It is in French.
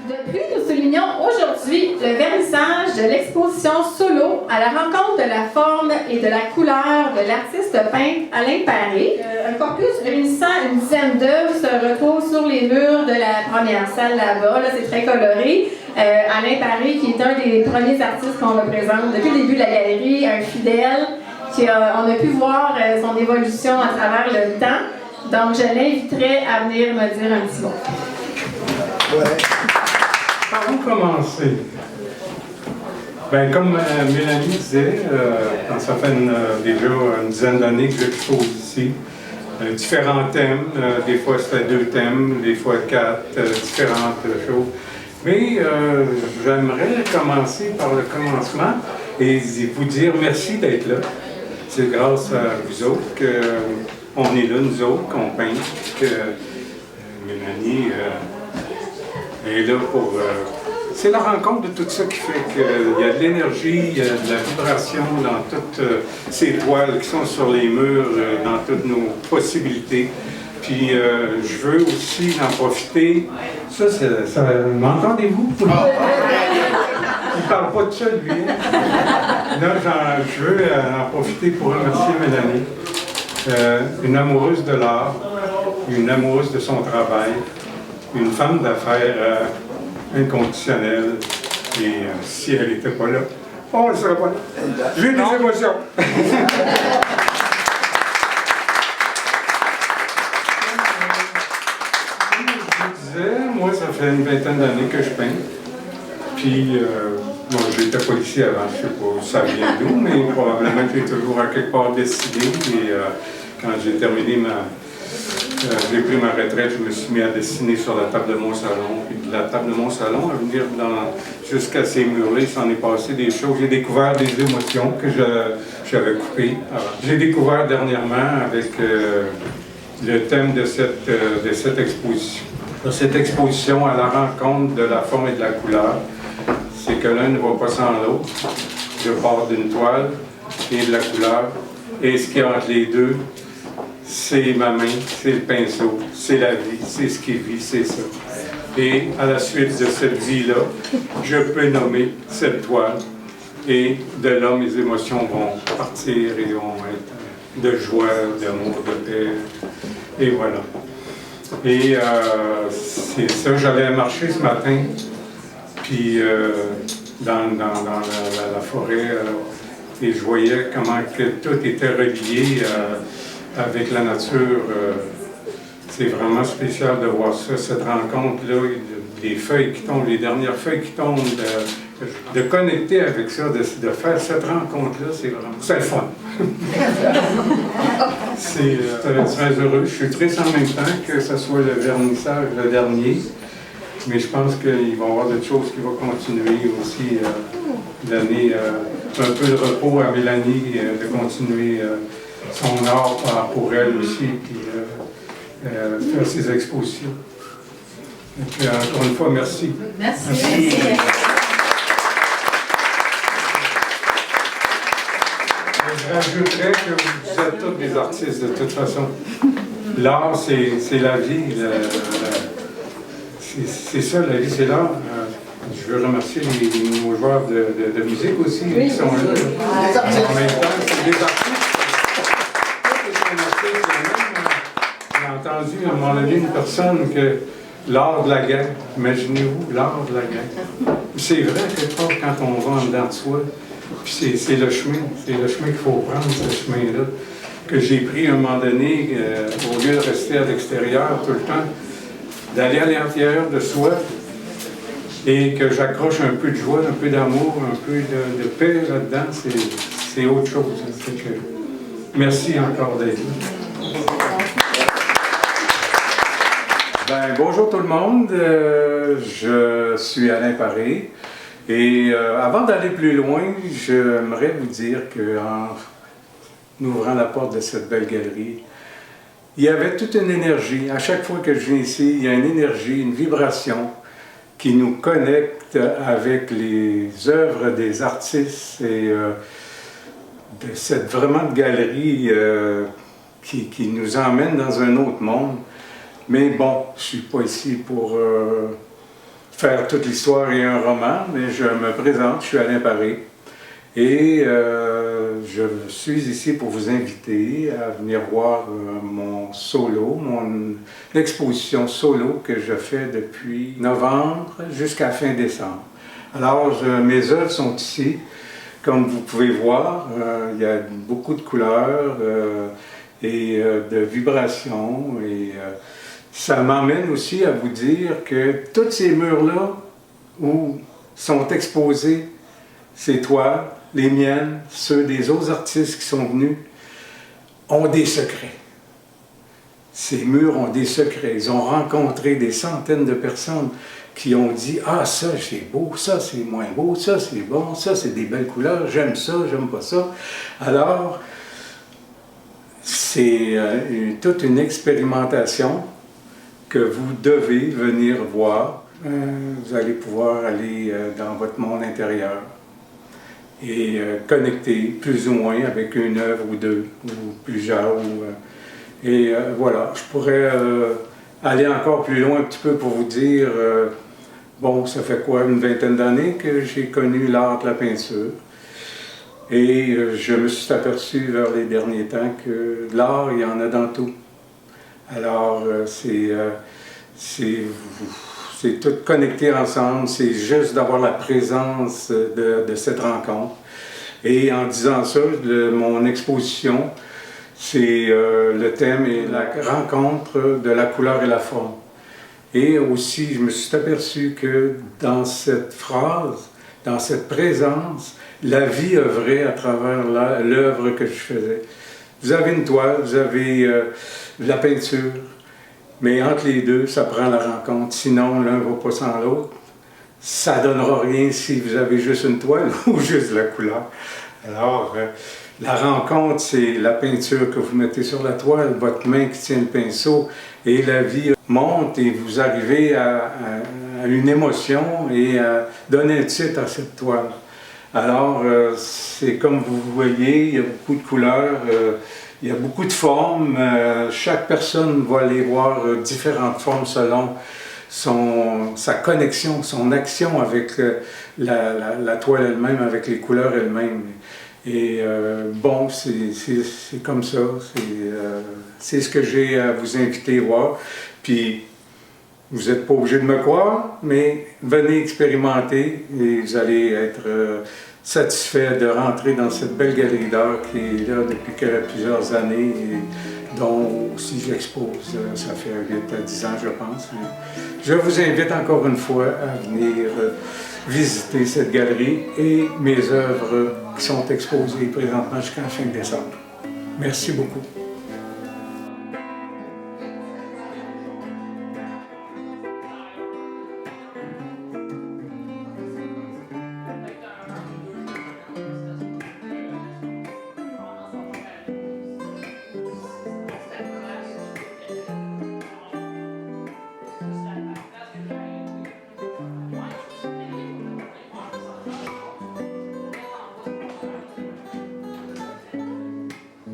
De plus, nous soulignons aujourd'hui le vernissage de l'exposition Solo à la rencontre de la forme et de la couleur de l'artiste peintre Alain Paré. Un corpus réunissant une dizaine d'œuvres se retrouve sur les murs de la première salle là-bas. Là, c'est très coloré. Alain Paré, qui est un des premiers artistes qu'on représente depuis le début de la galerie, un fidèle, on a pu voir son évolution à travers le temps. Donc, je l'inviterai à venir me dire un petit mot. Ouais. Par où commencer? Ben, comme Mélanie disait, quand ça fait déjà une dizaine d'années que j'expose ici, différents thèmes, des fois c'était 2 thèmes, des fois 4, différentes choses. Mais j'aimerais commencer par le commencement et vous dire merci d'être là. C'est grâce à vous autres qu'on est là, nous autres, qu'on peint, que Mélanie est là pour... c'est la rencontre de tout ça qui fait qu'il y a de l'énergie, il y a de la vibration dans toutes ces toiles qui sont sur les murs, dans toutes nos possibilités. Puis je veux aussi en profiter. Ça m'entendez-vous? Il ne parle pas de ça, lui. Là, je veux en profiter pour remercier Mélanie, une amoureuse de l'art, une amoureuse de son travail, une femme d'affaires inconditionnelle. Et si elle n'était pas là, on ne serait pas là. J'ai des émotions. Moi, ça fait une vingtaine d'années que je peins. Puis, bon, j'étais pas ici avant, je sais pas, ça vient d'où, mais probablement que j'ai toujours à quelque part dessiné. Et quand j'ai terminé j'ai pris ma retraite, je me suis mis à dessiner sur la table de mon salon. Puis de la table de mon salon, à venir jusqu'à ces murs-là, il s'en est passé des choses. J'ai découvert des émotions que j'avais coupées avant. J'ai découvert dernièrement avec le thème de cette exposition. Cette exposition à la rencontre de la forme et de la couleur, c'est que l'un ne va pas sans l'autre. Je pars d'une toile et de la couleur, et ce qui est entre les deux, c'est ma main, c'est le pinceau, c'est la vie, c'est ce qui vit, c'est ça. Et à la suite de cette vie-là, je peux nommer cette toile, et de là, mes émotions vont partir et vont être de joie, d'amour, de paix, et voilà. Et c'est ça, j'avais marché ce matin, puis dans la forêt, et je voyais comment que tout était relié avec la nature. C'est vraiment spécial de voir ça, cette rencontre-là, les feuilles qui tombent, les dernières feuilles qui tombent, de connecter avec ça, de faire cette rencontre-là, c'est le fun. C'est très heureux. Je suis triste en même temps que ce soit le vernissage, le dernier, mais je pense qu'il va y avoir d'autres choses qui vont continuer aussi, donner un peu de repos à Mélanie, de continuer son art pour elle aussi, puis faire ses expositions. Et puis, encore une fois, merci. Merci. Je rajouterais que vous êtes tous des artistes de toute façon. L'art, c'est la vie. C'est ça, la vie, c'est l'art. Je veux remercier nos joueurs de musique aussi qui sont là. En même temps, c'est des artistes. J'ai entendu à un moment donné une personne que l'art de la guerre, imaginez-vous, l'art de la guerre. C'est vrai, quelque part, quand on va en dedans de soi, puis c'est le chemin qu'il faut prendre, ce chemin-là, que j'ai pris à un moment donné, au lieu de rester à l'extérieur tout le temps, d'aller à l'intérieur de soi et que j'accroche un peu de joie, un peu d'amour, un peu de paix là-dedans, c'est autre chose. Merci encore d'être là. Ben, bonjour tout le monde, je suis Alain Paré. Et avant d'aller plus loin, j'aimerais vous dire qu'en ouvrant la porte de cette belle galerie, il y avait toute une énergie. À chaque fois que je viens ici, il y a une énergie, une vibration qui nous connecte avec les œuvres des artistes et de cette vraiment de galerie qui nous emmène dans un autre monde. Mais bon, je ne suis pas ici pour faire toute l'histoire et un roman, mais je me présente, je suis Alain Paré. Et je suis ici pour vous inviter à venir voir mon solo, mon exposition solo que je fais depuis novembre jusqu'à fin décembre. Alors, mes œuvres sont ici. Comme vous pouvez voir, il y a beaucoup de couleurs et de vibrations. Et ça m'emmène aussi à vous dire que tous ces murs-là où sont exposés ces toiles, les miennes, ceux des autres artistes qui sont venus, ont des secrets. Ces murs ont des secrets. Ils ont rencontré des centaines de personnes qui ont dit « Ah, ça, c'est beau, ça, c'est moins beau, ça, c'est bon, ça, c'est des belles couleurs, j'aime ça, j'aime pas ça. » Alors, c'est toute une expérimentation que vous devez venir voir. Vous allez pouvoir aller dans votre monde intérieur et connecter plus ou moins avec une œuvre ou deux, ou plusieurs. Voilà, je pourrais aller encore plus loin un petit peu pour vous dire, bon, ça fait quoi, une vingtaine d'années que j'ai connu l'art de la peinture. Et je me suis aperçu vers les derniers temps que l'art, il y en a dans tout. Alors, c'est tout connecté ensemble, c'est juste d'avoir la présence de cette rencontre. Et en disant ça, mon exposition, c'est le thème est la rencontre de la couleur et la forme. Et aussi, je me suis aperçu que dans cette phrase, dans cette présence, la vie œuvrait à travers l'œuvre que je faisais. Vous avez une toile, vous avez la peinture, mais entre les deux, ça prend la rencontre. Sinon, l'un ne va pas sans l'autre. Ça ne donnera rien si vous avez juste une toile ou juste la couleur. Alors, la rencontre, c'est la peinture que vous mettez sur la toile, votre main qui tient le pinceau, et la vie monte et vous arrivez à une émotion et à donner un titre à cette toile. Alors, c'est comme vous voyez, il y a beaucoup de couleurs, il y a beaucoup de formes. Chaque personne va aller voir différentes formes selon sa connexion, son action avec la toile elle-même, avec les couleurs elles-mêmes. Et bon, c'est comme ça, c'est ce que j'ai à vous inviter à voir. Puis, vous n'êtes pas obligé de me croire, mais venez expérimenter et vous allez être satisfait de rentrer dans cette belle galerie d'art qui est là depuis plusieurs années et dont aussi j'expose. Ça fait 8 à 10 ans, je pense. Je vous invite encore une fois à venir visiter cette galerie et mes œuvres qui sont exposées présentement jusqu'à la fin décembre. Merci beaucoup.